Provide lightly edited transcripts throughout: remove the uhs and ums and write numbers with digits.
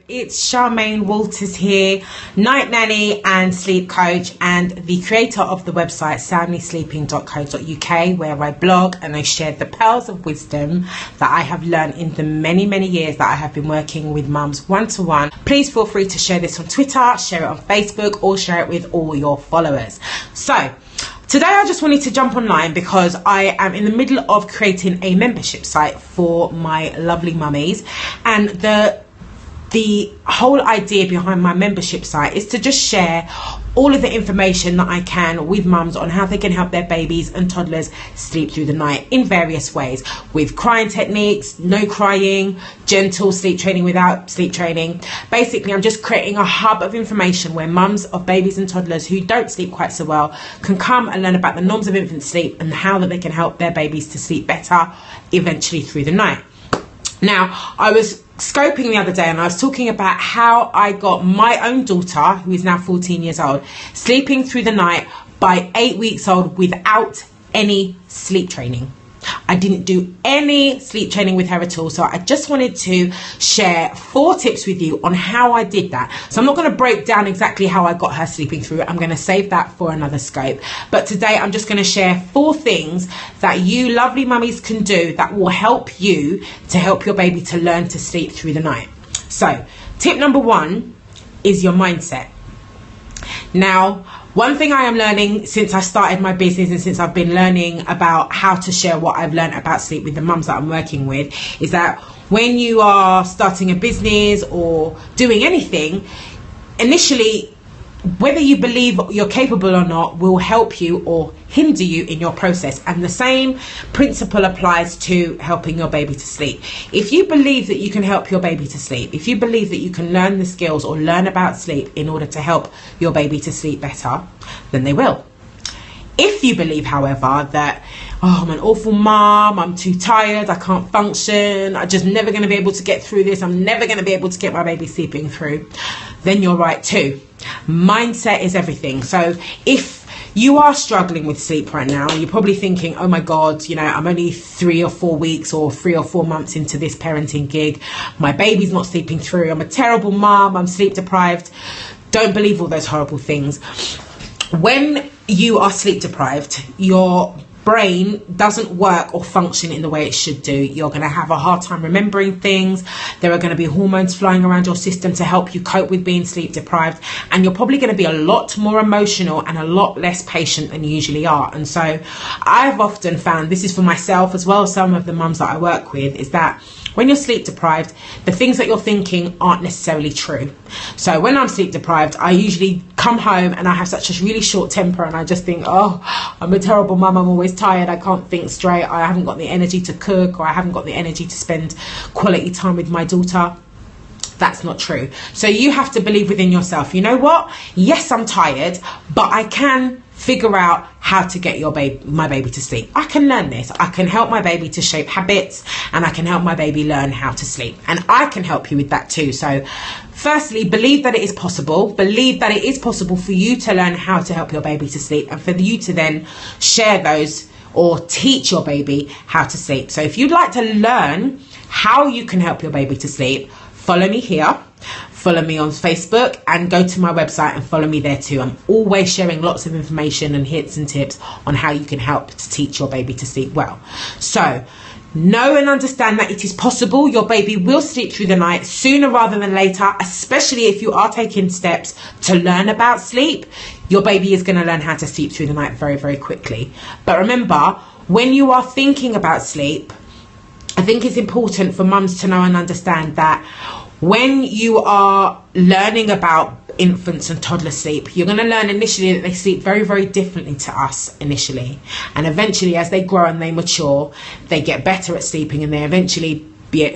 It's Charmaine Walters here, night nanny and sleep coach, and the creator of the website soundlysleeping.co.uk, where I blog and I share the pearls of wisdom that I have learned in the many years that I have been working with mums one-to-one. Please feel free to share this on Twitter, share it on Facebook, or share it with all your followers. So today I just wanted to jump online because I am in the middle of creating a membership site for my lovely mummies, and the whole idea behind my membership site is to just share all of the information that I can with mums on how they can help their babies and toddlers sleep through the night in various ways, with crying techniques, no crying, gentle sleep training without sleep training. Basically, I'm just creating a hub of information where mums of babies and toddlers who don't sleep quite so well can come and learn about the norms of infant sleep and how that they can help their babies to sleep better eventually through the night. Now, I was scoping the other day and I was talking about how I got my own daughter, who is now 14 years old, sleeping through the night by 8 weeks old without any sleep training. I didn't do any sleep training with her at all, so I just wanted to share 4 tips with you on how I did that. So I'm not going to break down exactly how I got her sleeping through it. I'm going to save that for another scope. But today I'm just going to share 4 things that you lovely mummies can do that will help you to help your baby to learn to sleep through the night. So tip number 1 is your mindset. Now, one thing I am learning since I started my business and since I've been learning about how to share what I've learned about sleep with the mums that I'm working with is that when you are starting a business or doing anything, initially, whether you believe you're capable or not will help you or hinder you in your process. And the same principle applies to helping your baby to sleep. If you believe that you can help your baby to sleep, if you believe that you can learn the skills or learn about sleep in order to help your baby to sleep better, then they will. If you believe, however, that, oh, I'm an awful mom, I'm too tired, I can't function, I'm just never going to be able to get through this, I'm never going to be able to get my baby sleeping through, then you're right too. Mindset is everything. So if you are struggling with sleep right now, and you're probably thinking, oh my God, you know, I'm only 3 or 4 weeks or 3 or 4 months into this parenting gig, my baby's not sleeping through, I'm a terrible mom, I'm sleep deprived. Don't believe all those horrible things. When you are sleep deprived, your brain doesn't work or function in the way it should do. You're going to have a hard time remembering things. There are going to be hormones flying around your system to help you cope with being sleep deprived, and you're probably going to be a lot more emotional and a lot less patient than you usually are. And so I've often found, this is for myself as well as some of the mums that I work with, is that when you're sleep deprived, the things that you're thinking aren't necessarily true. So when I'm sleep deprived, I usually come home and I have such a really short temper and I just think, oh, I'm a terrible mum, I'm always tired, I can't think straight, I haven't got the energy to cook, or I haven't got the energy to spend quality time with my daughter. That's not true. So you have to believe within yourself, you know what? Yes, I'm tired, but I can figure out how to get my baby to sleep. I can learn this. I can help my baby to shape habits, and I can help my baby learn how to sleep. And I can help you with that too. So firstly, believe that it is possible. Believe that it is possible for you to learn how to help your baby to sleep, and for you to then share those or teach your baby how to sleep. So if you'd like to learn how you can help your baby to sleep, follow me here, follow me on Facebook, and go to my website and follow me there too. I'm always sharing lots of information and hints and tips on how you can help to teach your baby to sleep well. So know and understand that it is possible. Your baby will sleep through the night sooner rather than later, especially if you are taking steps to learn about sleep. Your baby is going to learn how to sleep through the night very quickly. But remember, when you are thinking about sleep, I think it's important for mums to know and understand that when you are learning about infants and toddler sleep, you're going to learn initially that they sleep very differently to us initially. And eventually, as they grow and they mature, they get better at sleeping, and they eventually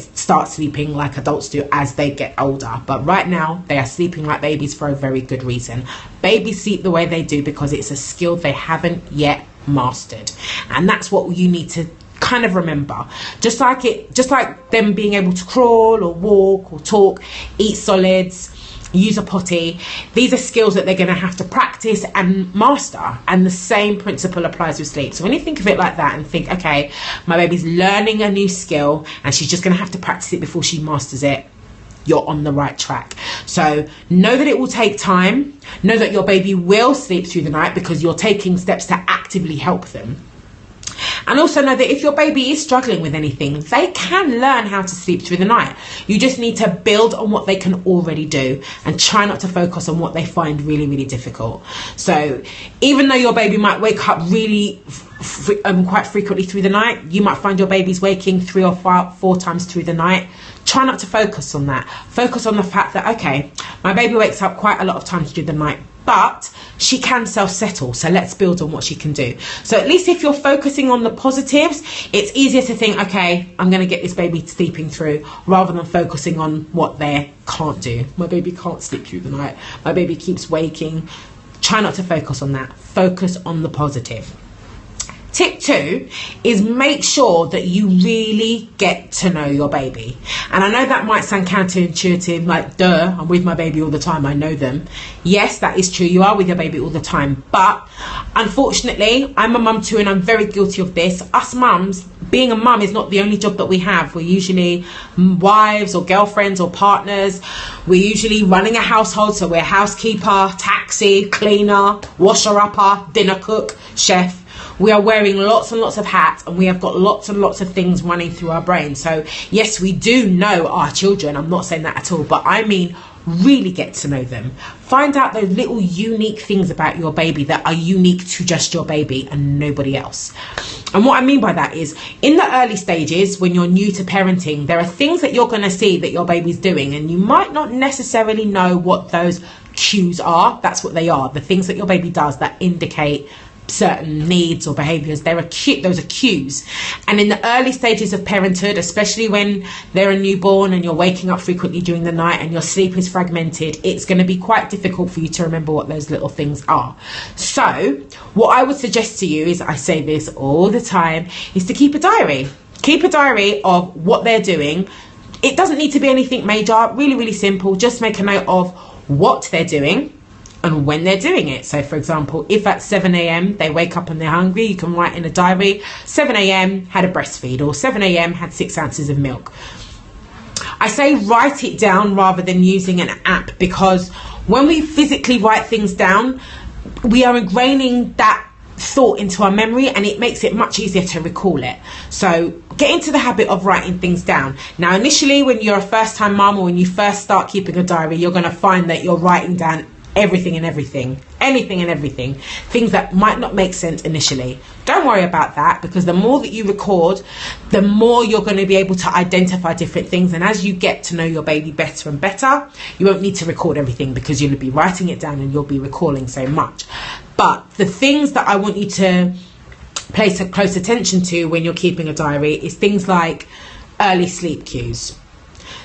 start sleeping like adults do as they get older. But right now, they are sleeping like babies for a very good reason. Babies sleep the way they do because it's a skill they haven't yet mastered. And that's what you need to kind of remember. Just like them being able to crawl or walk or talk, eat solids, use a potty, these are skills that they're going to have to practice and master. And the same principle applies with sleep. So when you think of it like that and think, okay, my baby's learning a new skill and she's just going to have to practice it before she masters it, you're on the right track. So know that it will take time. Know that your baby will sleep through the night because you're taking steps to actively help them. And also know that if your baby is struggling with anything, they can learn how to sleep through the night. You just need to build on what they can already do and try not to focus on what they find really, really difficult. So even though your baby might wake up really quite frequently through the night, you might find your baby's waking 3 or 4 times through the night. Try not to focus on that. Focus on the fact that, okay, my baby wakes up quite a lot of times through the night, but she can self-settle, so let's build on what she can do. So at least if you're focusing on the positives, it's easier to think, okay, I'm going to get this baby sleeping through, rather than focusing on what they can't do. My baby can't sleep through the night. My baby keeps waking. Try not to focus on that. Focus on the positive. Tip 2 is make sure that you really get to know your baby. And I know that might sound counterintuitive, like, duh, I'm with my baby all the time, I know them. Yes, that is true, you are with your baby all the time. But unfortunately, I'm a mum too, and I'm very guilty of this. Us mums, being a mum is not the only job that we have. We're usually wives or girlfriends or partners. We're usually running a household, so we're housekeeper, taxi, cleaner, washer-upper, dinner cook, chef. We are wearing lots and lots of hats, and we have got lots and lots of things running through our brain. So yes, we do know our children. I'm not saying that at all, but I mean really get to know them. Find out those little unique things about your baby that are unique to just your baby and nobody else. And what I mean by that is, in the early stages, when you're new to parenting, there are things that you're going to see that your baby's doing, and you might not necessarily know what those cues are. That's what they are, the things that your baby does that indicate certain needs or behaviors. Those are cues. And in the early stages of parenthood, especially when they're a newborn and you're waking up frequently during the night and your sleep is fragmented, it's going to be quite difficult for you to remember what those little things are. So what I would suggest to you is, I say this all the time, is to keep a diary. Keep a diary of what they're doing. It doesn't need to be anything major, really, really simple. Just make a note of what they're doing and when they're doing it. So for example, if at 7 a.m. they wake up and they're hungry, you can write in a diary, 7 a.m. had a breastfeed, or 7 a.m. had 6 ounces of milk. I say write it down rather than using an app, because when we physically write things down, we are ingraining that thought into our memory, and it makes it much easier to recall it. So get into the habit of writing things down. Now initially, when you're a first time mum, or when you first start keeping a diary, you're going to find that you're writing down everything and everything, anything and everything, things that might not make sense initially. Don't worry about that, because the more that you record, the more you're going to be able to identify different things. And as you get to know your baby better and better, you won't need to record everything, because you'll be writing it down and you'll be recalling so much. But the things that I want you to place a close attention to when you're keeping a diary is things like early sleep cues.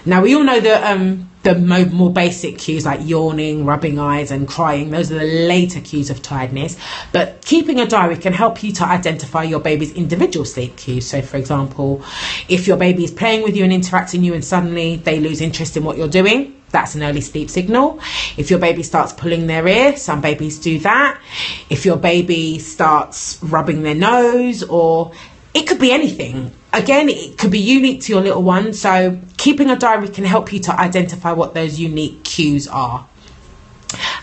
Now we all know the more basic cues like yawning, rubbing eyes and crying. Those are the later cues of tiredness. But keeping a diary can help you to identify your baby's individual sleep cues. So for example, if your baby is playing with you and interacting with you and suddenly they lose interest in what you're doing, that's an early sleep signal. If your baby starts pulling their ear, some babies do that. If your baby starts rubbing their nose, or it could be anything. Again, it could be unique to your little one. So keeping a diary can help you to identify what those unique cues are.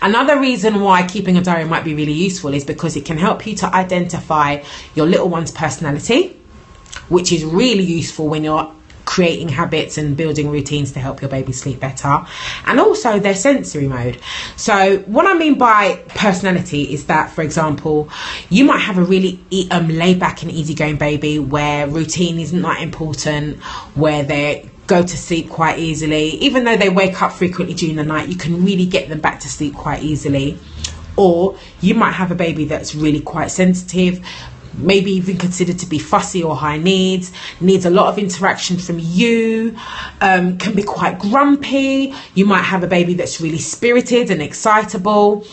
Another reason why keeping a diary might be really useful is because it can help you to identify your little one's personality, which is really useful when you're creating habits and building routines to help your baby sleep better, and also their sensory mode. So what I mean by personality is that, for example, you might have a really laid back and easygoing baby where routine isn't that important, where they go to sleep quite easily. Even though they wake up frequently during the night, you can really get them back to sleep quite easily. Or you might have a baby that's really quite sensitive, maybe even considered to be fussy or high needs a lot of interaction from you, can be quite grumpy. You might have a baby that's really spirited and excitable.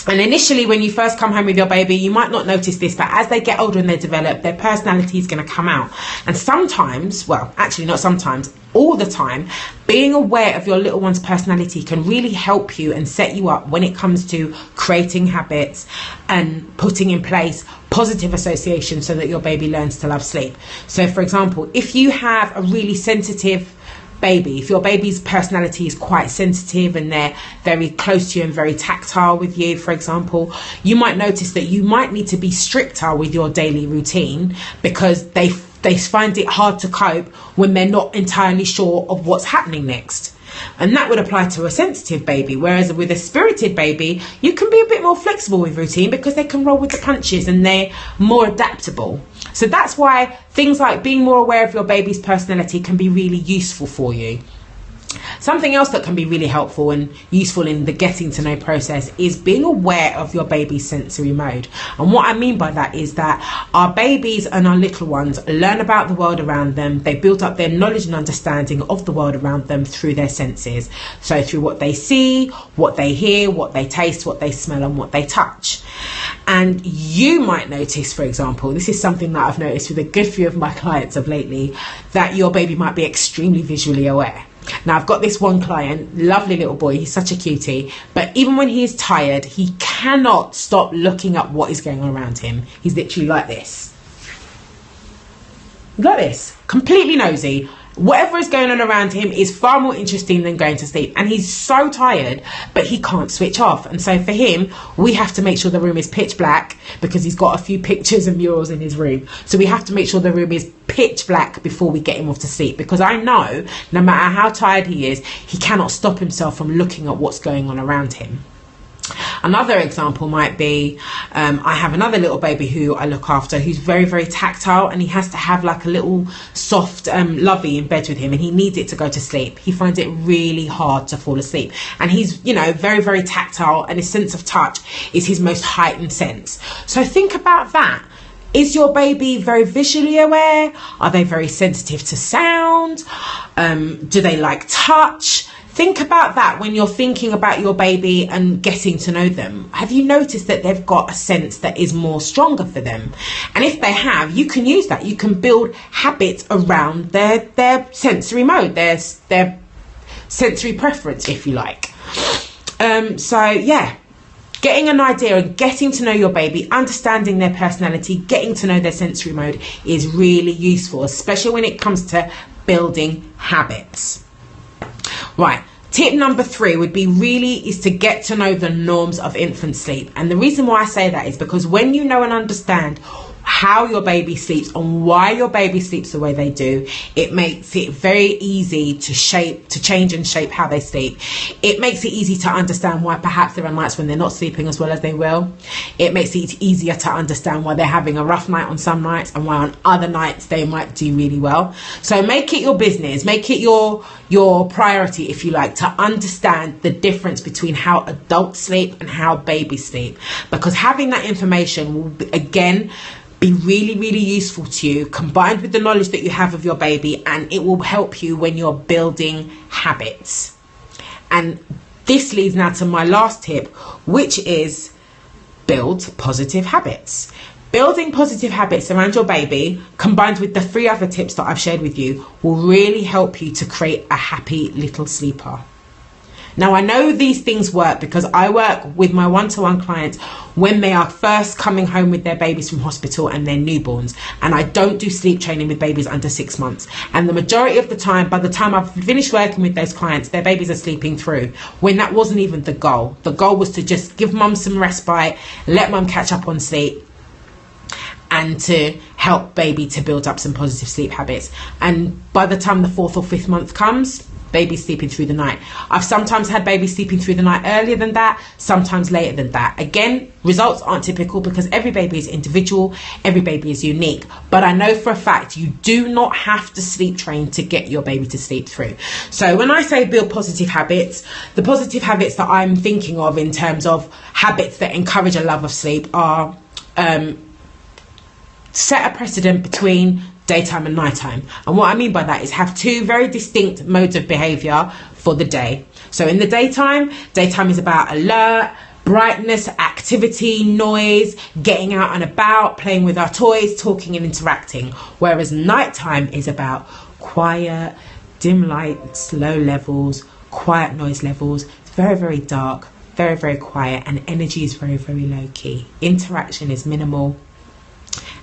And initially, when you first come home with your baby, you might not notice this, but as they get older and they develop, their personality is going to come out. And sometimes, well, actually not sometimes, all the time, being aware of your little one's personality can really help you and set you up when it comes to creating habits and putting in place positive associations so that your baby learns to love sleep. So for example, if you have a really sensitive baby. If your baby's personality is quite sensitive and they're very close to you and very tactile with you, for example, you might notice that you might need to be stricter with your daily routine because they find it hard to cope when they're not entirely sure of what's happening next. And that would apply to a sensitive baby, whereas with a spirited baby, you can be a bit more flexible with routine because they can roll with the punches and they're more adaptable. So that's why things like being more aware of your baby's personality can be really useful for you. Something else that can be really helpful and useful in the getting to know process is being aware of your baby's sensory mode. And what I mean by that is that our babies and our little ones learn about the world around them. They build up their knowledge and understanding of the world around them through their senses. So through what they see, what they hear, what they taste, what they smell, and what they touch. And you might notice, for example, this is something that I've noticed with a good few of my clients of lately, that your baby might be extremely visually aware. Now, I've got this one client, lovely little boy, he's such a cutie, but even when he is tired, he cannot stop looking at what is going on around him. He's literally like this. Like this, completely nosy. Whatever is going on around him is far more interesting than going to sleep. And he's so tired, but he can't switch off. And so for him, we have to make sure the room is pitch black because he's got a few pictures and murals in his room. So we have to make sure the room is pitch black before we get him off to sleep. Because I know no matter how tired he is, he cannot stop himself from looking at what's going on around him. Another example might be, I have another little baby who I look after who's very, very tactile, and he has to have like a little soft lovey in bed with him, and he needs it to go to sleep. He finds it really hard to fall asleep, and he's, you know, very, very tactile, and his sense of touch is his most heightened sense. So think about that. Is your baby very visually aware? Are they very sensitive to sound? Do they like touch? Think about that when you're thinking about your baby and getting to know them. Have you noticed that they've got a sense that is more stronger for them? And if they have, you can use that. You can build habits around their sensory mode, their sensory preference, if you like. So yeah, getting an idea and getting to know your baby, understanding their personality, getting to know their sensory mode is really useful, especially when it comes to building habits. Right, tip number 3 would be is to get to know the norms of infant sleep. And the reason why I say that is because when you know and understand how your baby sleeps and why your baby sleeps the way they do, it makes it very easy to change and shape how they sleep. It makes it easy to understand why perhaps there are nights when they're not sleeping as well as they will. It makes it easier to understand why they're having a rough night on some nights and why on other nights they might do really well. So make it your business, make it your priority, if you like, to understand the difference between how adults sleep and how babies sleep, because having that information will again be really, really useful to you, combined with the knowledge that you have of your baby, and it will help you when you're building habits. And this leads now to my last tip, which is build positive habits. Building positive habits around your baby, combined with the 3 other tips that I've shared with you, will really help you to create a happy little sleeper. Now, I know these things work because I work with my one-to-one clients when they are first coming home with their babies from hospital and their newborns. And I don't do sleep training with babies under 6 months. And the majority of the time, by the time I've finished working with those clients, their babies are sleeping through, when that wasn't even the goal. The goal was to just give mum some respite, let mum catch up on sleep, and to help baby to build up some positive sleep habits. And by the time the 4th or 5th month comes, baby's sleeping through the night. I've sometimes had babies sleeping through the night earlier than that, sometimes later than that. Again, results aren't typical because every baby is individual, every baby is unique. But I know for a fact you do not have to sleep train to get your baby to sleep through. So when I say build positive habits, the positive habits that I'm thinking of in terms of habits that encourage a love of sleep are set a precedent between daytime and nighttime. And what I mean by that is have 2 very distinct modes of behavior for the day. So in the daytime is about alert, brightness, activity, noise, getting out and about, playing with our toys, talking and interacting. Whereas nighttime is about quiet, dim lights, low levels, quiet noise levels. It's very, very dark, very, very quiet, and energy is very, very low key. Interaction is minimal.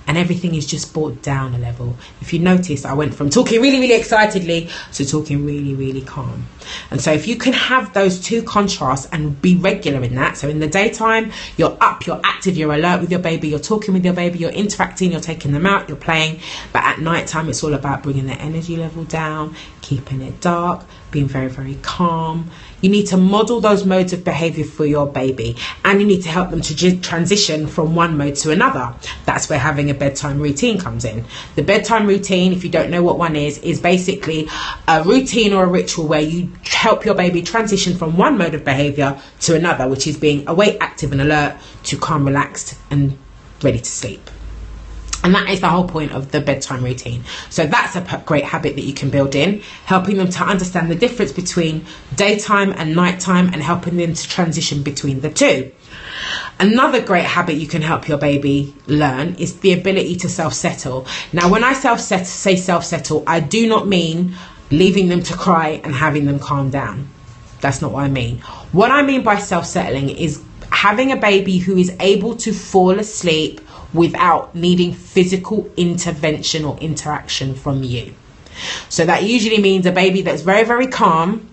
and everything is just brought down a level. If you notice, I went from talking really, really excitedly to talking really, really calm. And so if you can have those two contrasts and be regular in that, so in the daytime, you're up, you're active, you're alert with your baby, you're talking with your baby, you're interacting, you're taking them out, you're playing. But at night time, it's all about bringing the energy level down, keeping it dark, being very, very calm. You need to model those modes of behavior for your baby, and you need to help them to transition from one mode to another. That's where having a bedtime routine comes in. The bedtime routine, if you don't know what one is basically a routine or a ritual where you help your baby transition from one mode of behavior to another, which is being awake, active and alert, to calm, relaxed and ready to sleep. And that is the whole point of the bedtime routine. So that's a great habit that you can build in, helping them to understand the difference between daytime and nighttime and helping them to transition between the two. Another great habit you can help your baby learn is the ability to self-settle. Now, when I say self-settle, I do not mean leaving them to cry and having them calm down. That's not what I mean. What I mean by self-settling is having a baby who is able to fall asleep without needing physical intervention or interaction from you. So that usually means a baby that's very, very calm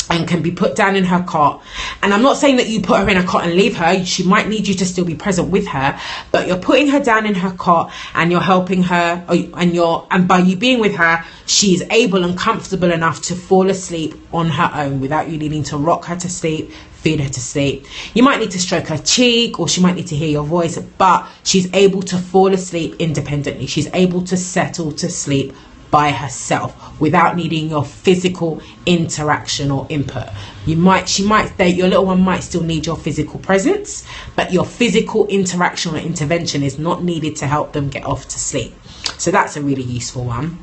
and can be put down in her cot. And I'm not saying that you put her in a cot and leave her. She might need you to still be present with her, but you're putting her down in her cot and you're helping her, and by you being with her, she's able and comfortable enough to fall asleep on her own without you needing to rock her to sleep, feed her to sleep. You might need to stroke her cheek, or she might need to hear your voice, but she's able to fall asleep independently. She's able to settle to sleep by herself without needing your physical interaction or input. Your little one might still need your physical presence, but your physical interaction or intervention is not needed to help them get off to sleep. So that's a really useful one.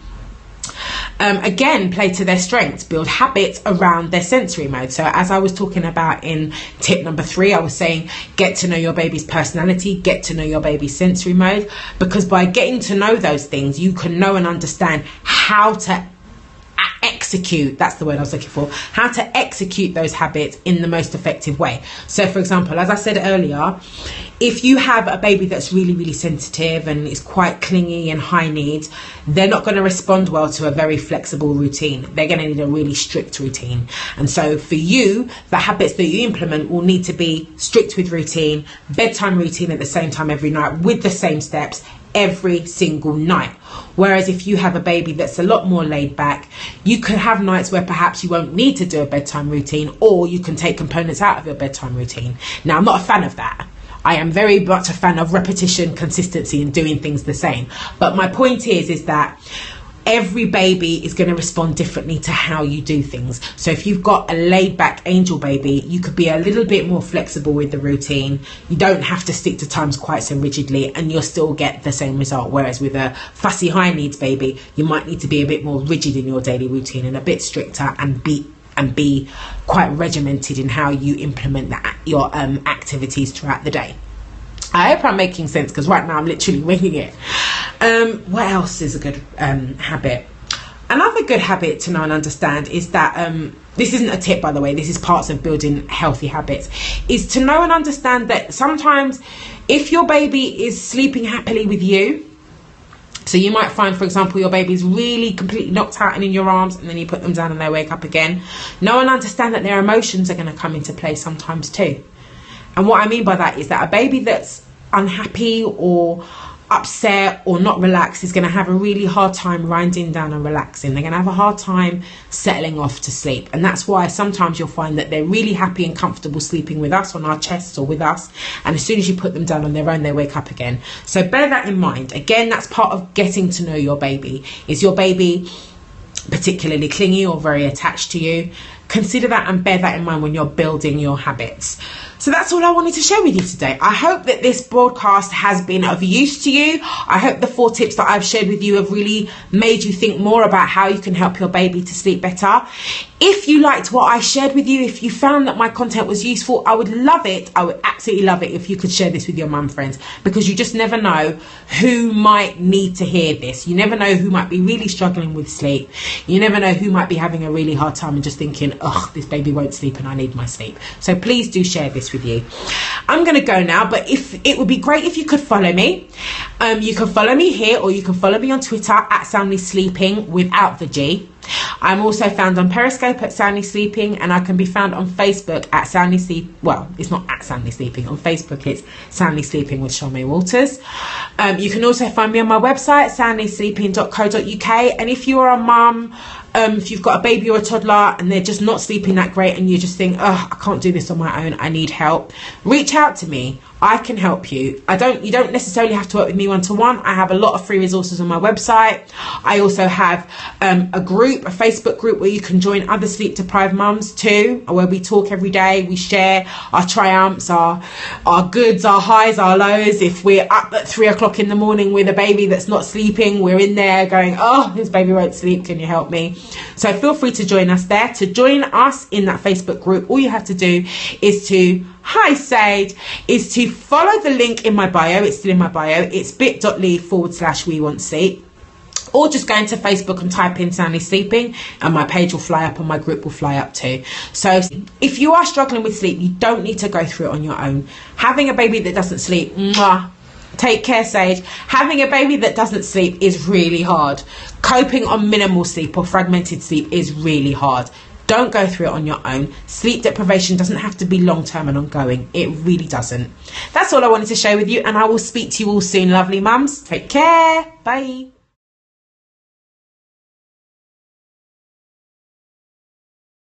Again, play to their strengths, build habits around their sensory mode. So as I was talking about in tip number 3, I was saying get to know your baby's personality, get to know your baby's sensory mode, because by getting to know those things, you can know and understand how to execute, that's the word I was looking for, how to execute those habits in the most effective way. So for example, as I said earlier, if you have a baby that's really, really sensitive and is quite clingy and high needs, they're not going to respond well to a very flexible routine. They're going to need a really strict routine. And so for you, the habits that you implement will need to be strict with routine, bedtime routine at the same time every night with the same steps every single night. Whereas if you have a baby that's a lot more laid back, you could have nights where perhaps you won't need to do a bedtime routine, or you can take components out of your bedtime routine. Now, I'm not a fan of that. I am very much a fan of repetition, consistency and doing things the same. But my point is that every baby is going to respond differently to how you do things. So if you've got a laid back angel baby, you could be a little bit more flexible with the routine. You don't have to stick to times quite so rigidly and you'll still get the same result. Whereas with a fussy high needs baby, you might need to be a bit more rigid in your daily routine and a bit stricter and be quite regimented in how you implement your activities throughout the day. I hope I'm making sense, because right now I'm literally winging it. What else is a good habit? Another good habit to know and understand is that, this isn't a tip by the way, this is parts of building healthy habits, is to know and understand that sometimes if your baby is sleeping happily with you, so you might find, for example, your baby's really completely knocked out and in your arms, and then you put them down and they wake up again. Know and understand that their emotions are going to come into play sometimes too. And what I mean by that is that a baby that's unhappy or upset or not relaxed is going to have a really hard time winding down and relaxing. They're going to have a hard time settling off to sleep. And that's why sometimes you'll find that they're really happy and comfortable sleeping with us on our chests or with us, and as soon as you put them down on their own, they wake up again. So bear that in mind. Again, that's part of getting to know your baby. Is your baby particularly clingy or very attached to you? Consider that and bear that in mind when you're building your habits. So that's all I wanted to share with you today. I hope that this broadcast has been of use to you. I hope the 4 tips that I've shared with you have really made you think more about how you can help your baby to sleep better. If you liked what I shared with you, if you found that my content was useful, I would love it. I would absolutely love it if you could share this with your mum friends, because you just never know who might need to hear this. You never know who might be really struggling with sleep. You never know who might be having a really hard time and just thinking, ugh, this baby won't sleep and I need my sleep. So please do share this honest with you. I'm going to go now, but if it would be great if you could follow me. You can follow me here, or you can follow me on Twitter at Soundly Sleeping without the G. I'm also found on Periscope at Soundly Sleeping, and I can be found on Facebook at Soundly Sleep. Well, it's not at Soundly Sleeping. On Facebook, it's Soundly Sleeping with Charmaine Walters. You can also find me on my website, soundlysleeping.co.uk. And if you are a mum, if you've got a baby or a toddler and they're just not sleeping that great, and you just think, oh, I can't do this on my own, I need help, reach out to me. I can help you. You don't necessarily have to work with me one-to-one. I have a lot of free resources on my website. I also have a group, a Facebook group, where you can join other sleep deprived mums too, where we talk every day. We share our triumphs, our goods, our highs, our lows. If we're up at 3 o'clock in the morning with a baby that's not sleeping, we're in there going, oh, this baby won't sleep, can you help me? So feel free to join us there. To join us in that Facebook group, all you have to do is to follow the link in my bio. It's still in my bio. It's bit.ly/we want sleep. Or just go into Facebook and type in Soundly Sleeping, and my page will fly up and my group will fly up too. So if you are struggling with sleep, you don't need to go through it on your own. Having a baby that doesn't sleep, take care, Sage. Having a baby that doesn't sleep is really hard. Coping on minimal sleep or fragmented sleep is really hard. Don't go through it on your own. Sleep deprivation doesn't have to be long-term and ongoing. It really doesn't. That's all I wanted to share with you, and I will speak to you all soon, lovely mums. Take care. Bye.